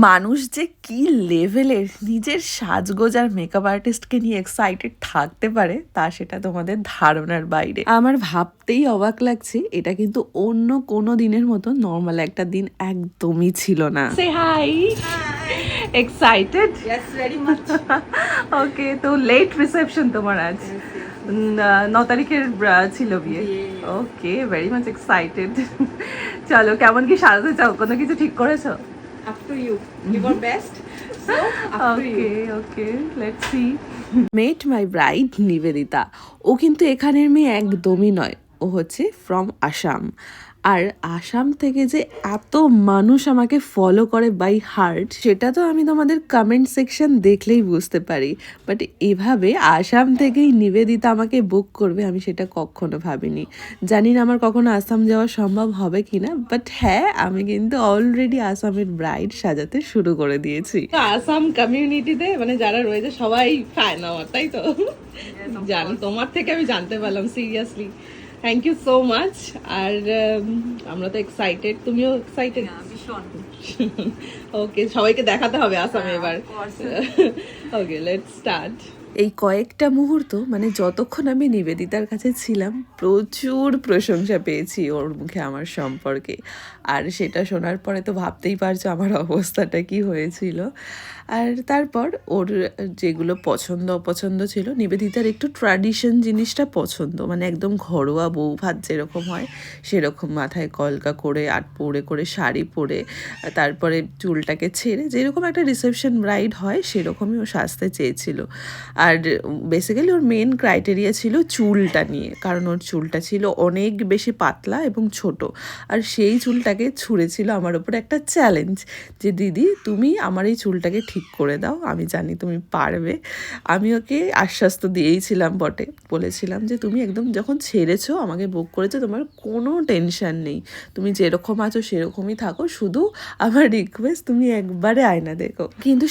মানুষ যে কি লেভেলের নিজের সাজগোজ আর মেকআপ আর্টিস্টকে নিয়ে এক্সাইটেড থাকতে পারে তা সেটা তোমাদের ধারণার বাইরে। আমার ভাবতেই অবাক লাগছে, এটা কিন্তু অন্য কোনো দিনের মতো নর্মাল একটা দিন একদমই ছিল না। সে hi, excited? Yes, very much. Okay, তো লেট রিসেপশন তোমার আজ? 9 তারিখের ছিল বিয়ে। Okay, very much excited. চলো, কেমন কি সাজাতে চাও? কোনো কিছু ঠিক করেছো? Up to you. You were best. So, up to you. Okay, let's see. Meet my bride Nivedita. ও কিন্তু এখানের মেয়ে একদমই নয়, ও হচ্ছে ফ্রম আসাম। আর আসাম থেকে যে এত মানুষ আমাকে ফলো করে বাই হার্ট, সেটা তো আমি তোমাদের কমেন্ট সেকশন দেখলেই বুঝতে পারি। বাট এভাবে আসাম থেকেই নিবেদিতা আমাকে বুক করবে আমি সেটা কখনো ভাবিনি। জানি না আমার কখনো আসাম যাওয়া সম্ভব হবে কিনা, বাট হ্যাঁ, আমি কিন্তু অলরেডি আসামের ব্রাইড সাজাতে শুরু করে দিয়েছি। আসাম কমিউনিটিতে মানে যারা রয়েছে সবাই ফ্যান আমার, তাই তো? জানি, তোমার থেকে আমি জানতে পারলাম, seriously thank you so much. আর আমরা তো এক্সাইটেড, তুমিও এক্সাইটেড? ভীষণ। ওকে, সবাইকে দেখাতে হবে আসামে এবার। ওকে, লেটস স্টার্ট। এই কয়েকটা মুহূর্ত মানে যতক্ষণ আমি নিবেদিতার কাছে ছিলাম, প্রচুর প্রশংসা পেয়েছি ওর মুখে আমার সম্পর্কে। আর সেটা শোনার পরে তো ভাবতেই পারছো আমার অবস্থাটা কি হয়েছিল। আর তারপর ওর যেগুলো পছন্দ অপছন্দ ছিল, নিবেদিতার একটু ট্র্যাডিশন জিনিসটা পছন্দ, মানে একদম ঘরোয়া বউ ভাত যেরকম হয় সেরকম, মাথায় কলকা করে আট পরে করে শাড়ি পরে, তারপরে চুলটাকে ছেড়ে যেরকম একটা রিসেপশন ব্রাইড হয় সেরকমই ও সাজতে চেয়েছিল। আর বেসিক্যালি ওর মেন ক্রাইটেরিয়া ছিল চুলটা নিয়ে, কারণ ওর চুলটা ছিল অনেক বেশি পাতলা এবং ছোট। আর সেই চুলটাকে ছুঁড়েছিল আমার ওপর একটা চ্যালেঞ্জ, যে দিদি তুমি আমার এই চুলটাকে ঠিক করে দাও, আমি জানি তুমি পারবে। আমি ওকে আশ্বাস তো দিয়েইছিলাম বটে, বলেছিলাম যে তুমি একদম যখন ছেড়েছো আমাকে বুক করেছো, তোমার কোনো টেনশন নেই, তুমি যেরকম আছো সেরকমই থাকো, শুধু আমার রিকোয়েস্ট তুমি একবারে আয়না দেখো। কিন্তু